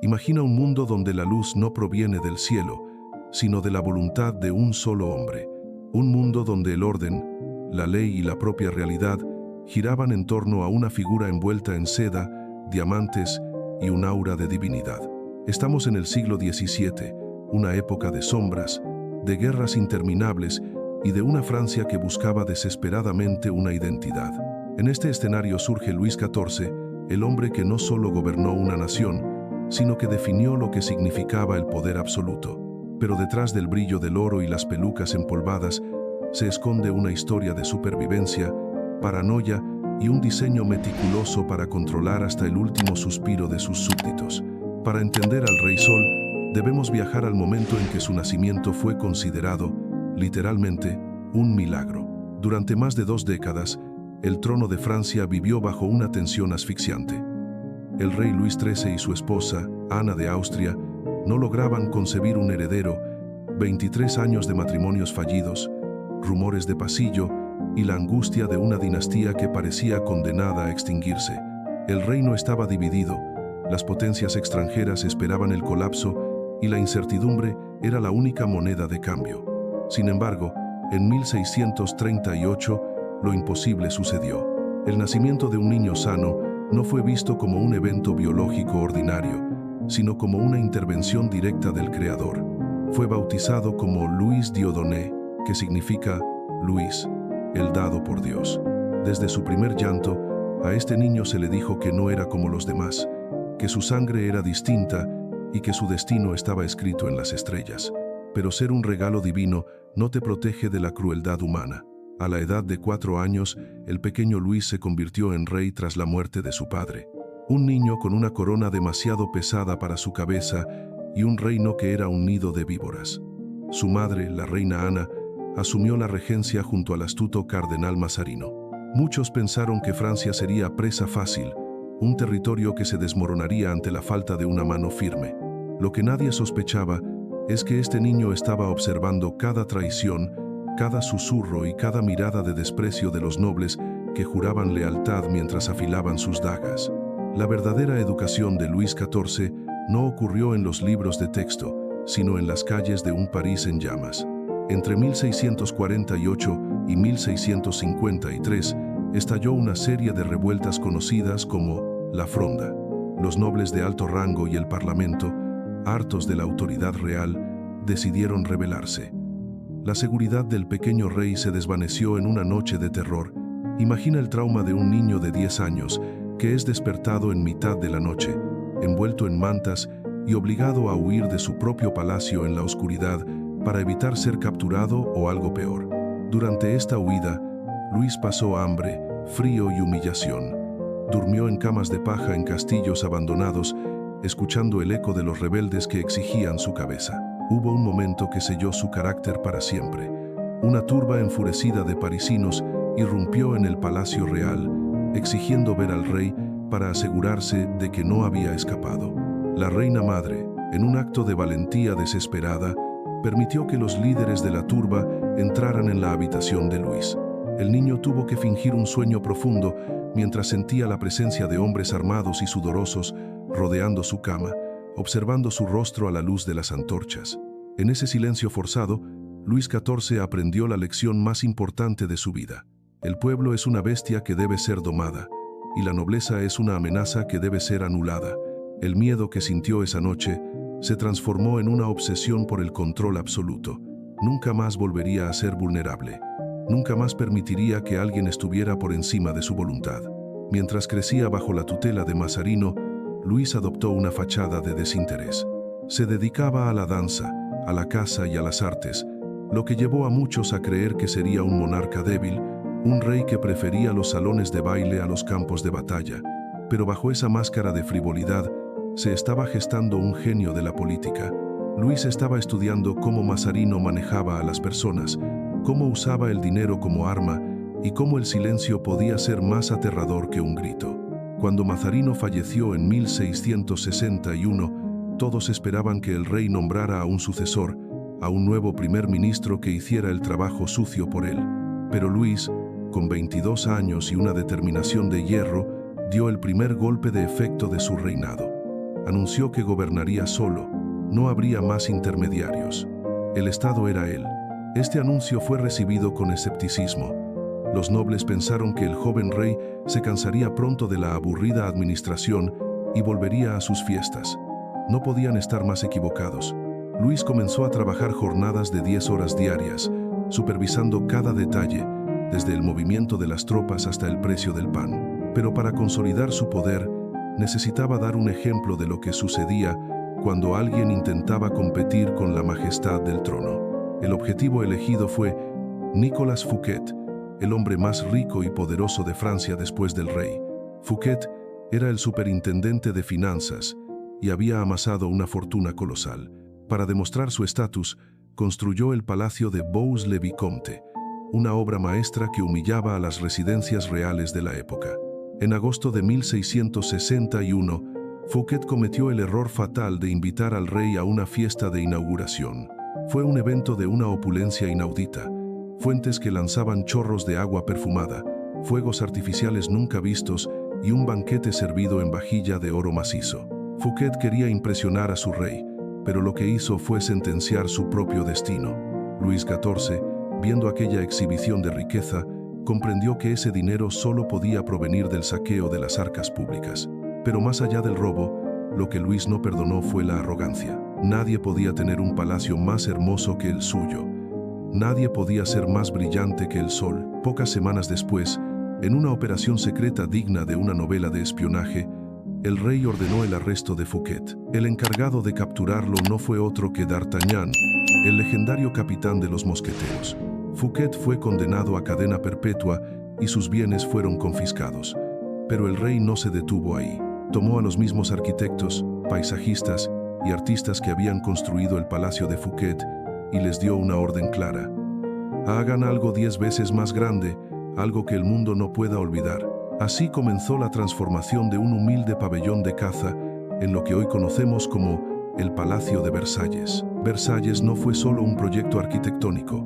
Imagina un mundo donde la luz no proviene del cielo, sino de la voluntad de un solo hombre. Un mundo donde el orden, la ley y la propia realidad giraban en torno a una figura envuelta en seda, diamantes y un aura de divinidad. Estamos en el siglo XVII, una época de sombras, de guerras interminables y de una Francia que buscaba desesperadamente una identidad. En este escenario surge Luis XIV, el hombre que no solo gobernó una nación, sino que definió lo que significaba el poder absoluto. Pero detrás del brillo del oro y las pelucas empolvadas se esconde una historia de supervivencia, paranoia y un diseño meticuloso para controlar hasta el último suspiro de sus súbditos. Para entender al Rey Sol, debemos viajar al momento en que su nacimiento fue considerado, literalmente, un milagro. Durante más de 2 décadas, el trono de Francia vivió bajo una tensión asfixiante. El rey Luis XIII y su esposa, Ana de Austria, no lograban concebir un heredero, 23 años de matrimonios fallidos, rumores de pasillo y la angustia de una dinastía que parecía condenada a extinguirse. El reino estaba dividido, las potencias extranjeras esperaban el colapso y la incertidumbre era la única moneda de cambio. Sin embargo, en 1638, lo imposible sucedió. El nacimiento de un niño sano no fue visto como un evento biológico ordinario, sino como una intervención directa del Creador. Fue bautizado como Louis Dieudonné, que significa Luis, el dado por Dios. Desde su primer llanto, a este niño se le dijo que no era como los demás, que su sangre era distinta y que su destino estaba escrito en las estrellas. Pero ser un regalo divino no te protege de la crueldad humana. A la edad de 4 años, el pequeño Luis se convirtió en rey tras la muerte de su padre. Un niño con una corona demasiado pesada para su cabeza y un reino que era un nido de víboras. Su madre, la reina Ana, asumió la regencia junto al astuto cardenal Mazarino. Muchos pensaron que Francia sería presa fácil, un territorio que se desmoronaría ante la falta de una mano firme. Lo que nadie sospechaba es que este niño estaba observando cada traición, cada susurro y cada mirada de desprecio de los nobles que juraban lealtad mientras afilaban sus dagas. La verdadera educación de Luis XIV no ocurrió en los libros de texto, sino en las calles de un París en llamas. Entre 1648 y 1653 estalló una serie de revueltas conocidas como la Fronda. Los nobles de alto rango y el parlamento, hartos de la autoridad real, decidieron rebelarse. La seguridad del pequeño rey se desvaneció en una noche de terror. Imagina el trauma de un niño de 10 años que es despertado en mitad de la noche, envuelto en mantas y obligado a huir de su propio palacio en la oscuridad para evitar ser capturado o algo peor. Durante esta huida, Luis pasó hambre, frío y humillación. Durmió en camas de paja en castillos abandonados, escuchando el eco de los rebeldes que exigían su cabeza. Hubo un momento que selló su carácter para siempre. Una turba enfurecida de parisinos irrumpió en el Palacio Real, exigiendo ver al rey para asegurarse de que no había escapado. La reina madre, en un acto de valentía desesperada, permitió que los líderes de la turba entraran en la habitación de Luis. El niño tuvo que fingir un sueño profundo mientras sentía la presencia de hombres armados y sudorosos rodeando su cama, observando su rostro a la luz de las antorchas. En ese silencio forzado, Luis XIV aprendió la lección más importante de su vida. El pueblo es una bestia que debe ser domada, y la nobleza es una amenaza que debe ser anulada. El miedo que sintió esa noche se transformó en una obsesión por el control absoluto. Nunca más volvería a ser vulnerable. Nunca más permitiría que alguien estuviera por encima de su voluntad. Mientras crecía bajo la tutela de Mazarino, Luis adoptó una fachada de desinterés. Se dedicaba a la danza, a la caza y a las artes, lo que llevó a muchos a creer que sería un monarca débil, un rey que prefería los salones de baile a los campos de batalla. Pero bajo esa máscara de frivolidad se estaba gestando un genio de la política. Luis estaba estudiando cómo Mazarino manejaba a las personas, cómo usaba el dinero como arma y cómo el silencio podía ser más aterrador que un grito. Cuando Mazarino falleció en 1661, todos esperaban que el rey nombrara a un sucesor, a un nuevo primer ministro que hiciera el trabajo sucio por él. Pero Luis, con 22 años y una determinación de hierro, dio el primer golpe de efecto de su reinado. Anunció que gobernaría solo, no habría más intermediarios. El Estado era él. Este anuncio fue recibido con escepticismo. Los nobles pensaron que el joven rey se cansaría pronto de la aburrida administración y volvería a sus fiestas. No podían estar más equivocados. Luis comenzó a trabajar jornadas de 10 horas diarias, supervisando cada detalle, desde el movimiento de las tropas hasta el precio del pan. Pero para consolidar su poder, necesitaba dar un ejemplo de lo que sucedía cuando alguien intentaba competir con la majestad del trono. El objetivo elegido fue Nicolas Fouquet, el hombre más rico y poderoso de Francia después del rey. Fouquet era el superintendente de finanzas y había amasado una fortuna colosal. Para demostrar su estatus, construyó el Palacio de Vaux-le-Vicomte, una obra maestra que humillaba a las residencias reales de la época. En agosto de 1661, Fouquet cometió el error fatal de invitar al rey a una fiesta de inauguración. Fue un evento de una opulencia inaudita. Fuentes que lanzaban chorros de agua perfumada, fuegos artificiales nunca vistos y un banquete servido en vajilla de oro macizo. Fouquet quería impresionar a su rey, pero lo que hizo fue sentenciar su propio destino. Luis XIV, viendo aquella exhibición de riqueza, comprendió que ese dinero solo podía provenir del saqueo de las arcas públicas. Pero más allá del robo, lo que Luis no perdonó fue la arrogancia. Nadie podía tener un palacio más hermoso que el suyo. Nadie podía ser más brillante que el sol. Pocas semanas después, en una operación secreta digna de una novela de espionaje, el rey ordenó el arresto de Fouquet. El encargado de capturarlo no fue otro que D'Artagnan, el legendario capitán de los mosqueteros. Fouquet fue condenado a cadena perpetua y sus bienes fueron confiscados. Pero el rey no se detuvo ahí. Tomó a los mismos arquitectos, paisajistas y artistas que habían construido el palacio de Fouquet y les dio una orden clara. Hagan algo 10 veces más grande, algo que el mundo no pueda olvidar. Así comenzó la transformación de un humilde pabellón de caza en lo que hoy conocemos como el Palacio de Versalles. Versalles no fue solo un proyecto arquitectónico,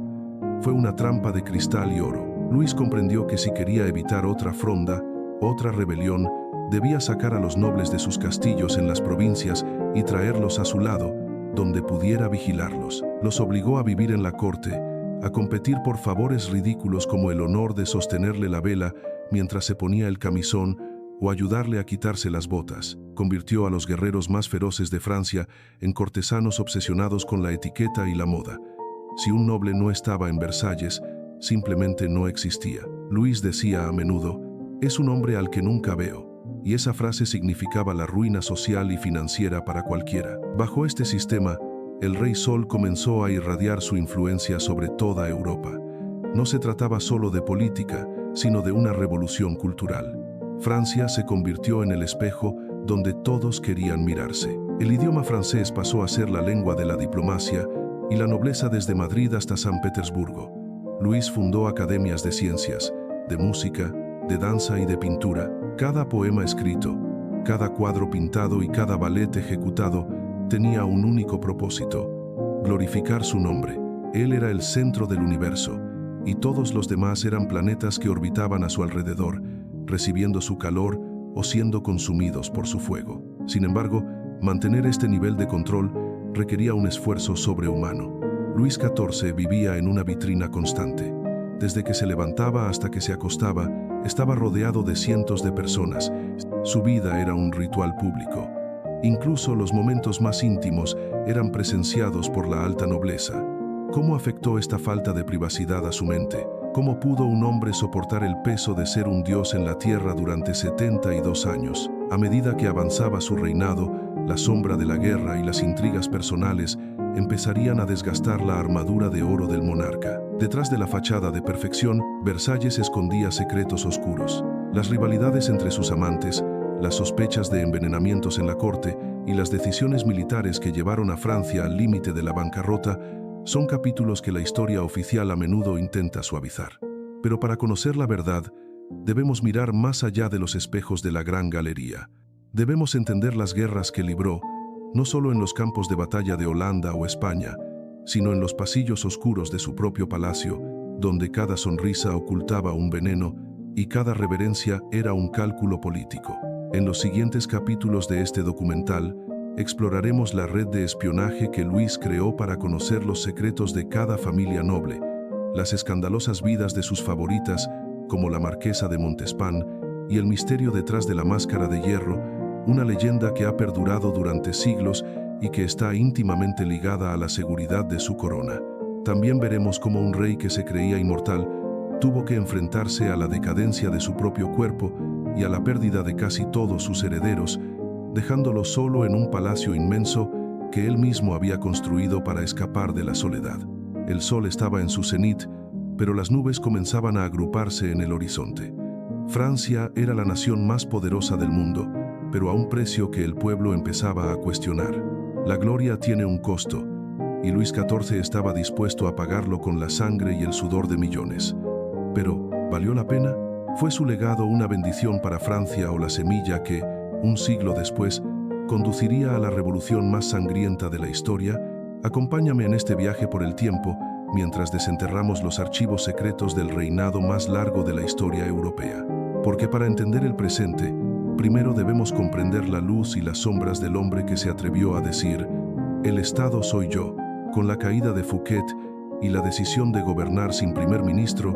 fue una trampa de cristal y oro. Luis comprendió que si quería evitar otra fronda, otra rebelión, debía sacar a los nobles de sus castillos en las provincias y traerlos a su lado, donde pudiera vigilarlos. Los obligó a vivir en la corte, a competir por favores ridículos como el honor de sostenerle la vela mientras se ponía el camisón o ayudarle a quitarse las botas. Convirtió a los guerreros más feroces de Francia en cortesanos obsesionados con la etiqueta y la moda. Si un noble no estaba en Versalles, simplemente no existía. Luis decía a menudo, «Es un hombre al que nunca veo», y esa frase significaba la ruina social y financiera para cualquiera. Bajo este sistema, el Rey Sol comenzó a irradiar su influencia sobre toda Europa. No se trataba solo de política, sino de una revolución cultural. Francia se convirtió en el espejo donde todos querían mirarse. El idioma francés pasó a ser la lengua de la diplomacia y la nobleza desde Madrid hasta San Petersburgo. Luis fundó academias de ciencias, de música, de danza y de pintura. Cada poema escrito, cada cuadro pintado y cada ballet ejecutado tenía un único propósito: glorificar su nombre. Él era el centro del universo, y todos los demás eran planetas que orbitaban a su alrededor, recibiendo su calor o siendo consumidos por su fuego. Sin embargo, mantener este nivel de control requería un esfuerzo sobrehumano. Luis XIV vivía en una vitrina constante. Desde que se levantaba hasta que se acostaba, estaba rodeado de cientos de personas. Su vida era un ritual público. Incluso los momentos más íntimos eran presenciados por la alta nobleza. ¿Cómo afectó esta falta de privacidad a su mente? ¿Cómo pudo un hombre soportar el peso de ser un dios en la tierra durante 72 años? A medida que avanzaba su reinado, la sombra de la guerra y las intrigas personales empezarían a desgastar la armadura de oro del monarca. Detrás de la fachada de perfección, Versalles escondía secretos oscuros. Las rivalidades entre sus amantes, las sospechas de envenenamientos en la corte y las decisiones militares que llevaron a Francia al límite de la bancarrota son capítulos que la historia oficial a menudo intenta suavizar. Pero para conocer la verdad, debemos mirar más allá de los espejos de la Gran Galería. Debemos entender las guerras que libró, no solo en los campos de batalla de Holanda o España, sino en los pasillos oscuros de su propio palacio, donde cada sonrisa ocultaba un veneno y cada reverencia era un cálculo político. En los siguientes capítulos de este documental, exploraremos la red de espionaje que Luis creó para conocer los secretos de cada familia noble, las escandalosas vidas de sus favoritas, como la marquesa de Montespan, y el misterio detrás de la máscara de hierro, una leyenda que ha perdurado durante siglos y que está íntimamente ligada a la seguridad de su corona. También veremos cómo un rey que se creía inmortal tuvo que enfrentarse a la decadencia de su propio cuerpo y a la pérdida de casi todos sus herederos, dejándolo solo en un palacio inmenso que él mismo había construido para escapar de la soledad. El sol estaba en su cenit, pero las nubes comenzaban a agruparse en el horizonte. Francia era la nación más poderosa del mundo, pero a un precio que el pueblo empezaba a cuestionar. La gloria tiene un costo, y Luis XIV estaba dispuesto a pagarlo con la sangre y el sudor de millones. Pero, ¿valió la pena? ¿Fue su legado una bendición para Francia o la semilla que, un siglo después, conduciría a la revolución más sangrienta de la historia? Acompáñame en este viaje por el tiempo, mientras desenterramos los archivos secretos del reinado más largo de la historia europea. Porque para entender el presente, primero debemos comprender la luz y las sombras del hombre que se atrevió a decir: «El Estado soy yo». Con la caída de Fouquet y la decisión de gobernar sin primer ministro,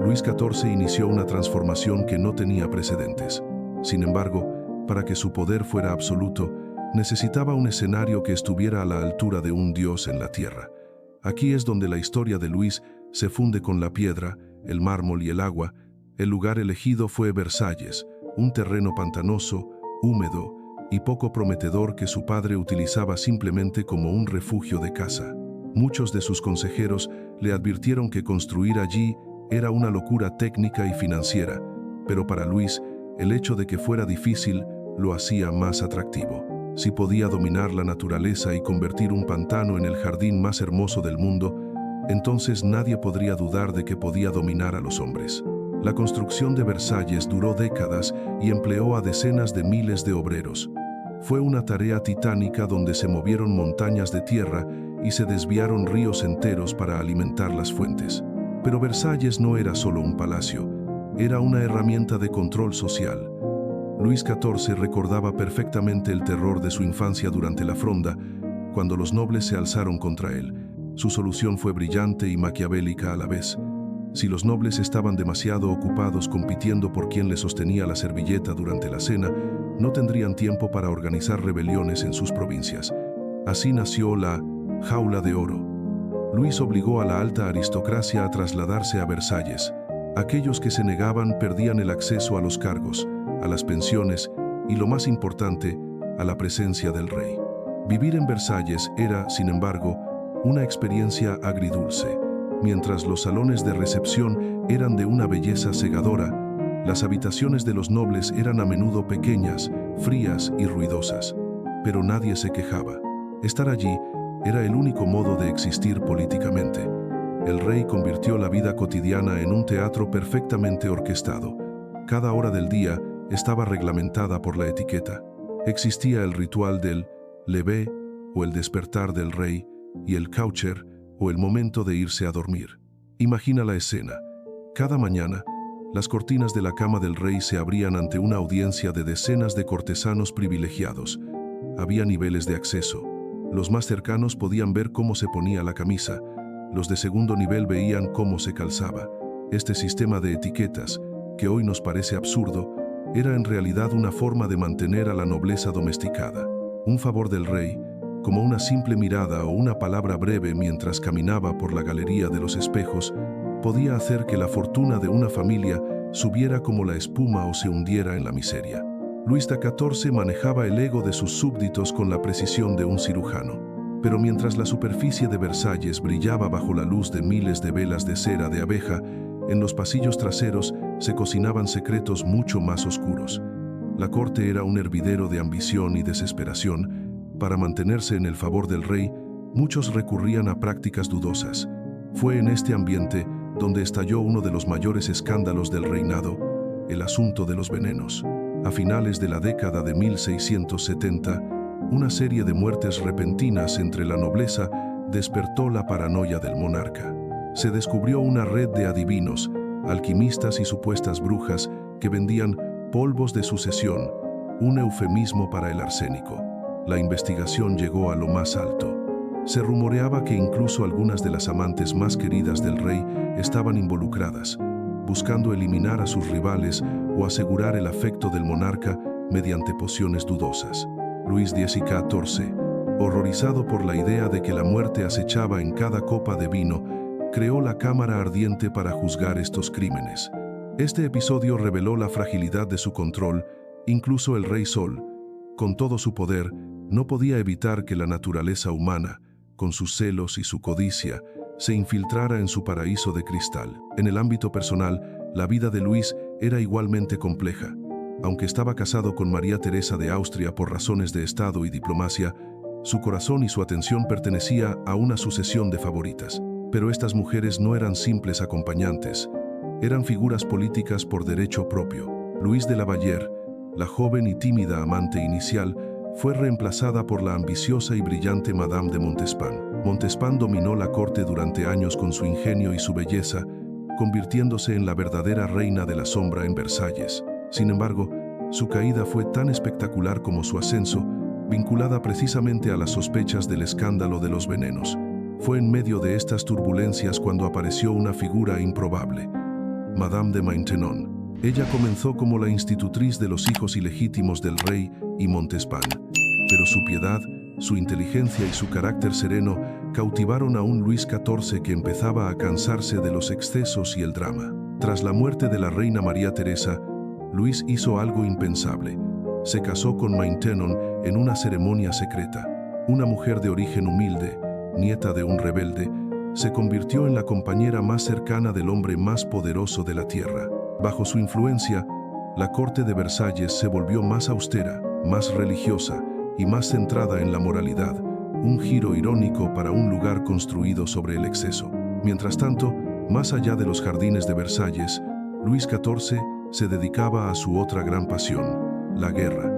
Luis XIV inició una transformación que no tenía precedentes. Sin embargo, para que su poder fuera absoluto, necesitaba un escenario que estuviera a la altura de un dios en la tierra. Aquí es donde la historia de Luis se funde con la piedra, el mármol y el agua. El lugar elegido fue Versalles, un terreno pantanoso, húmedo y poco prometedor que su padre utilizaba simplemente como un refugio de caza. Muchos de sus consejeros le advirtieron que construir allí era una locura técnica y financiera, pero para Luis, el hecho de que fuera difícil lo hacía más atractivo. Si podía dominar la naturaleza y convertir un pantano en el jardín más hermoso del mundo, entonces nadie podría dudar de que podía dominar a los hombres. La construcción de Versalles duró décadas y empleó a decenas de miles de obreros. Fue una tarea titánica donde se movieron montañas de tierra y se desviaron ríos enteros para alimentar las fuentes. Pero Versalles no era solo un palacio, era una herramienta de control social. Luis XIV recordaba perfectamente el terror de su infancia durante la Fronda, cuando los nobles se alzaron contra él. Su solución fue brillante y maquiavélica a la vez. Si los nobles estaban demasiado ocupados compitiendo por quién les sostenía la servilleta durante la cena, no tendrían tiempo para organizar rebeliones en sus provincias. Así nació la Jaula de Oro. Luis obligó a la alta aristocracia a trasladarse a Versalles. Aquellos que se negaban perdían el acceso a los cargos, a las pensiones y, lo más importante, a la presencia del rey. Vivir en Versalles era, sin embargo, una experiencia agridulce. Mientras los salones de recepción eran de una belleza cegadora, las habitaciones de los nobles eran a menudo pequeñas, frías y ruidosas. Pero nadie se quejaba. Estar allí era el único modo de existir políticamente. El rey convirtió la vida cotidiana en un teatro perfectamente orquestado. Cada hora del día estaba reglamentada por la etiqueta. Existía el ritual del lever o el despertar del rey y el coucher o el momento de irse a dormir. Imagina la escena. Cada mañana, las cortinas de la cama del rey se abrían ante una audiencia de decenas de cortesanos privilegiados. Había niveles de acceso. Los más cercanos podían ver cómo se ponía la camisa. Los de segundo nivel veían cómo se calzaba. Este sistema de etiquetas, que hoy nos parece absurdo, era en realidad una forma de mantener a la nobleza domesticada. Un favor del rey, como una simple mirada o una palabra breve mientras caminaba por la galería de los espejos, podía hacer que la fortuna de una familia subiera como la espuma o se hundiera en la miseria. Luis XIV manejaba el ego de sus súbditos con la precisión de un cirujano. Pero mientras la superficie de Versalles brillaba bajo la luz de miles de velas de cera de abeja, en los pasillos traseros se cocinaban secretos mucho más oscuros. La corte era un hervidero de ambición y desesperación. Para mantenerse en el favor del rey, muchos recurrían a prácticas dudosas. Fue en este ambiente donde estalló uno de los mayores escándalos del reinado, el asunto de los venenos. A finales de la década de 1670, una serie de muertes repentinas entre la nobleza despertó la paranoia del monarca. Se descubrió una red de adivinos, alquimistas y supuestas brujas que vendían polvos de sucesión, un eufemismo para el arsénico. la investigación llegó a lo más alto. Se rumoreaba que incluso algunas de las amantes más queridas del rey estaban involucradas, buscando eliminar a sus rivales o asegurar el afecto del monarca mediante pociones dudosas. Luis XIV, horrorizado por la idea de que la muerte acechaba en cada copa de vino, creó la Cámara Ardiente para juzgar estos crímenes. Este episodio reveló la fragilidad de su control. Incluso el Rey Sol, con todo su poder, no podía evitar que la naturaleza humana, con sus celos y su codicia, se infiltrara en su paraíso de cristal. En el ámbito personal, la vida de Luis era igualmente compleja. Aunque estaba casado con María Teresa de Austria por razones de Estado y diplomacia, su corazón y su atención pertenecía a una sucesión de favoritas. Pero estas mujeres no eran simples acompañantes, eran figuras políticas por derecho propio. Louise de la Vallière, la joven y tímida amante inicial, fue reemplazada por la ambiciosa y brillante Madame de Montespan. Montespan dominó la corte durante años con su ingenio y su belleza, convirtiéndose en la verdadera reina de la sombra en Versalles. Sin embargo, su caída fue tan espectacular como su ascenso, vinculada precisamente a las sospechas del escándalo de los venenos. Fue en medio de estas turbulencias cuando apareció una figura improbable, Madame de Maintenon. Ella comenzó como la institutriz de los hijos ilegítimos del rey y Montespan, pero su piedad, su inteligencia y su carácter sereno cautivaron a un Luis XIV que empezaba a cansarse de los excesos y el drama. Tras la muerte de la reina María Teresa, Luis hizo algo impensable. Se casó con Maintenon en una ceremonia secreta. Una mujer de origen humilde, nieta de un rebelde, se convirtió en la compañera más cercana del hombre más poderoso de la tierra. Bajo su influencia, la corte de Versalles se volvió más austera, más religiosa y más centrada en la moralidad, un giro irónico para un lugar construido sobre el exceso. Mientras tanto, más allá de los jardines de Versalles, Luis XIV se dedicaba a su otra gran pasión, la guerra.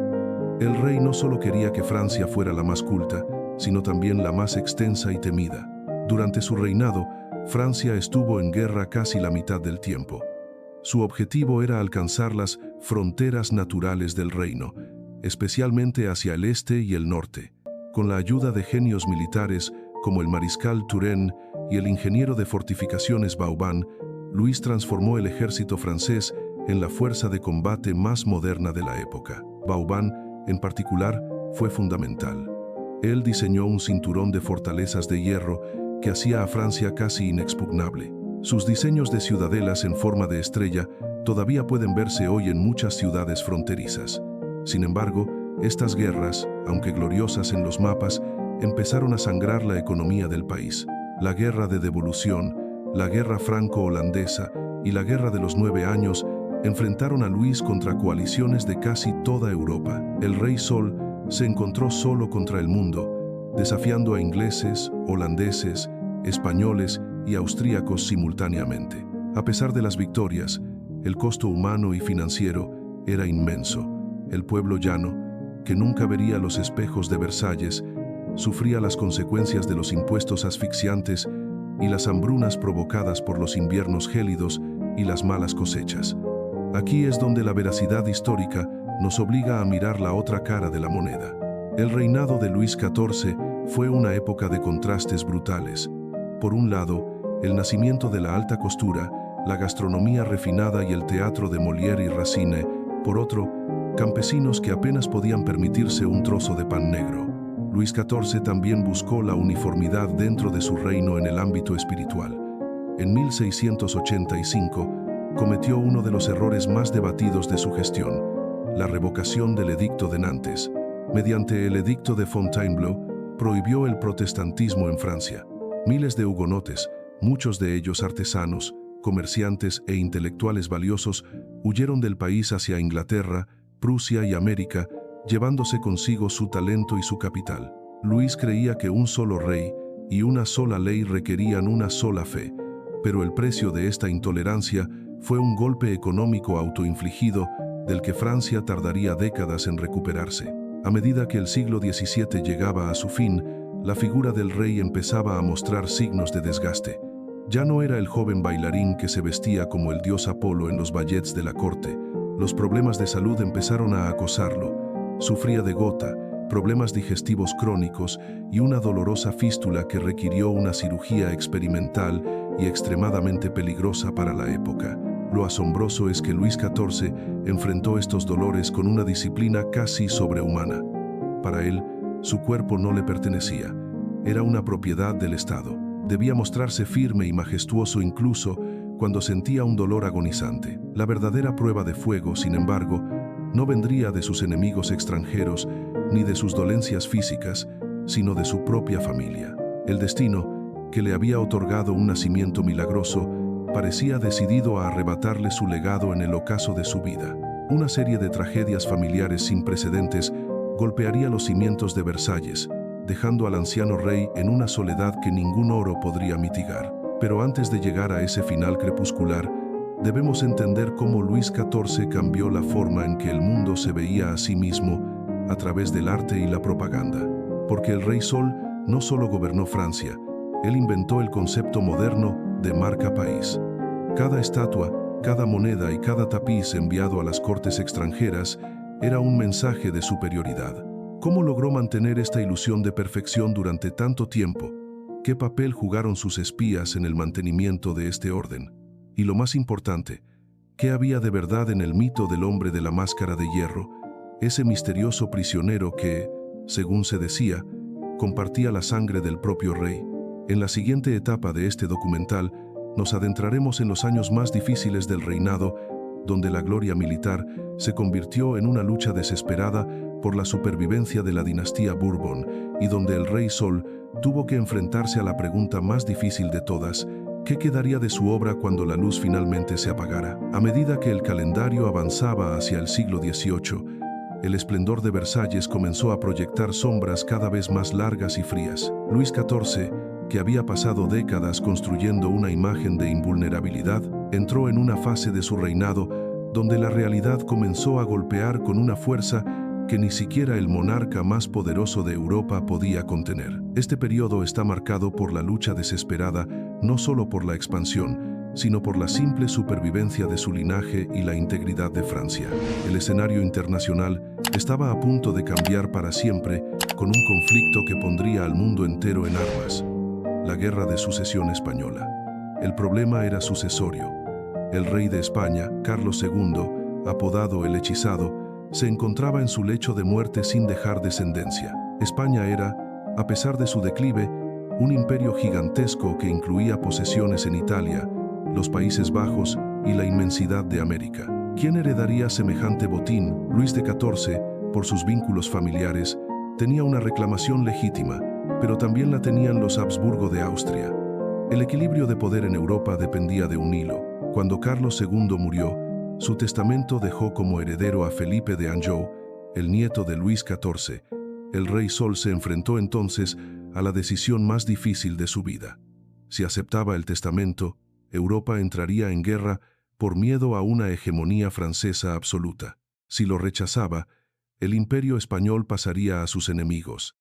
El rey no solo quería que Francia fuera la más culta, sino también la más extensa y temida. Durante su reinado, Francia estuvo en guerra casi la mitad del tiempo. Su objetivo era alcanzar las fronteras naturales del reino, especialmente hacia el este y el norte. Con la ayuda de genios militares como el mariscal Turenne y el ingeniero de fortificaciones Vauban, Luis transformó el ejército francés en la fuerza de combate más moderna de la época. Vauban, en particular, fue fundamental. Él diseñó un cinturón de fortalezas de hierro que hacía a Francia casi inexpugnable. Sus diseños de ciudadelas en forma de estrella todavía pueden verse hoy en muchas ciudades fronterizas. Sin embargo, estas guerras, aunque gloriosas en los mapas, empezaron a sangrar la economía del país. La guerra de devolución, la guerra franco-holandesa y la guerra de los 9 años enfrentaron a Luis contra coaliciones de casi toda Europa. El Rey Sol se encontró solo contra el mundo, desafiando a ingleses, holandeses, españoles y austríacos simultáneamente. A pesar de las victorias, el costo humano y financiero era inmenso. El pueblo llano, que nunca vería los espejos de Versalles, sufría las consecuencias de los impuestos asfixiantes y las hambrunas provocadas por los inviernos gélidos y las malas cosechas. Aquí es donde la veracidad histórica nos obliga a mirar la otra cara de la moneda. El reinado de Luis XIV fue una época de contrastes brutales. Por un lado, el nacimiento de la alta costura, la gastronomía refinada y el teatro de Molière y Racine. Por otro, campesinos que apenas podían permitirse un trozo de pan negro. Luis XIV también buscó la uniformidad dentro de su reino en el ámbito espiritual. En 1685, cometió uno de los errores más debatidos de su gestión, la revocación del Edicto de Nantes. Mediante el Edicto de Fontainebleau, prohibió el protestantismo en Francia. Miles de hugonotes, muchos de ellos artesanos, comerciantes e intelectuales valiosos, huyeron del país hacia Inglaterra, Prusia y América, llevándose consigo su talento y su capital. Luis creía que un solo rey y una sola ley requerían una sola fe, pero el precio de esta intolerancia fue un golpe económico autoinfligido del que Francia tardaría décadas en recuperarse. A medida que el siglo XVII llegaba a su fin, la figura del rey empezaba a mostrar signos de desgaste. Ya no era el joven bailarín que se vestía como el dios Apolo en los ballets de la corte. Los problemas de salud empezaron a acosarlo. Sufría de gota, problemas digestivos crónicos y una dolorosa fístula que requirió una cirugía experimental y extremadamente peligrosa para la época. Lo asombroso es que Luis XIV enfrentó estos dolores con una disciplina casi sobrehumana. Para él, su cuerpo no le pertenecía, era una propiedad del Estado. Debía mostrarse firme y majestuoso incluso cuando sentía un dolor agonizante. La verdadera prueba de fuego, sin embargo, no vendría de sus enemigos extranjeros ni de sus dolencias físicas, sino de su propia familia. El destino, que le había otorgado un nacimiento milagroso, parecía decidido a arrebatarle su legado en el ocaso de su vida. Una serie de tragedias familiares sin precedentes golpearía los cimientos de Versalles, dejando al anciano rey en una soledad que ningún oro podría mitigar. Pero antes de llegar a ese final crepuscular, debemos entender cómo Luis XIV cambió la forma en que el mundo se veía a sí mismo a través del arte y la propaganda. Porque el Rey Sol no solo gobernó Francia, él inventó el concepto moderno de marca país. Cada estatua, cada moneda y cada tapiz enviado a las cortes extranjeras era un mensaje de superioridad. ¿Cómo logró mantener esta ilusión de perfección durante tanto tiempo? ¿Qué papel jugaron sus espías en el mantenimiento de este orden? Y lo más importante, ¿qué había de verdad en el mito del hombre de la máscara de hierro, ese misterioso prisionero que, según se decía, compartía la sangre del propio rey? En la siguiente etapa de este documental, nos adentraremos en los años más difíciles del reinado, donde la gloria militar se convirtió en una lucha desesperada por la supervivencia de la dinastía Bourbon y donde el Rey Sol tuvo que enfrentarse a la pregunta más difícil de todas: ¿qué quedaría de su obra cuando la luz finalmente se apagara? A medida que el calendario avanzaba hacia el siglo XVIII, el esplendor de Versalles comenzó a proyectar sombras cada vez más largas y frías. Luis XIV, que había pasado décadas construyendo una imagen de invulnerabilidad, entró en una fase de su reinado donde la realidad comenzó a golpear con una fuerza que ni siquiera el monarca más poderoso de Europa podía contener. Este periodo está marcado por la lucha desesperada, no solo por la expansión, sino por la simple supervivencia de su linaje y la integridad de Francia. El escenario internacional estaba a punto de cambiar para siempre con un conflicto que pondría al mundo entero en armas: la Guerra de Sucesión Española. El problema era sucesorio. El rey de España, Carlos II, apodado el Hechizado, se encontraba en su lecho de muerte sin dejar descendencia. España era, a pesar de su declive, un imperio gigantesco que incluía posesiones en Italia, los Países Bajos y la inmensidad de América. ¿Quién heredaría semejante botín? Luis XIV, por sus vínculos familiares, tenía una reclamación legítima, pero también la tenían los Habsburgo de Austria. El equilibrio de poder en Europa dependía de un hilo. Cuando Carlos II murió, su testamento dejó como heredero a Felipe de Anjou, el nieto de Luis XIV. El Rey Sol se enfrentó entonces a la decisión más difícil de su vida. Si aceptaba el testamento, Europa entraría en guerra por miedo a una hegemonía francesa absoluta. Si lo rechazaba, el imperio español pasaría a sus enemigos.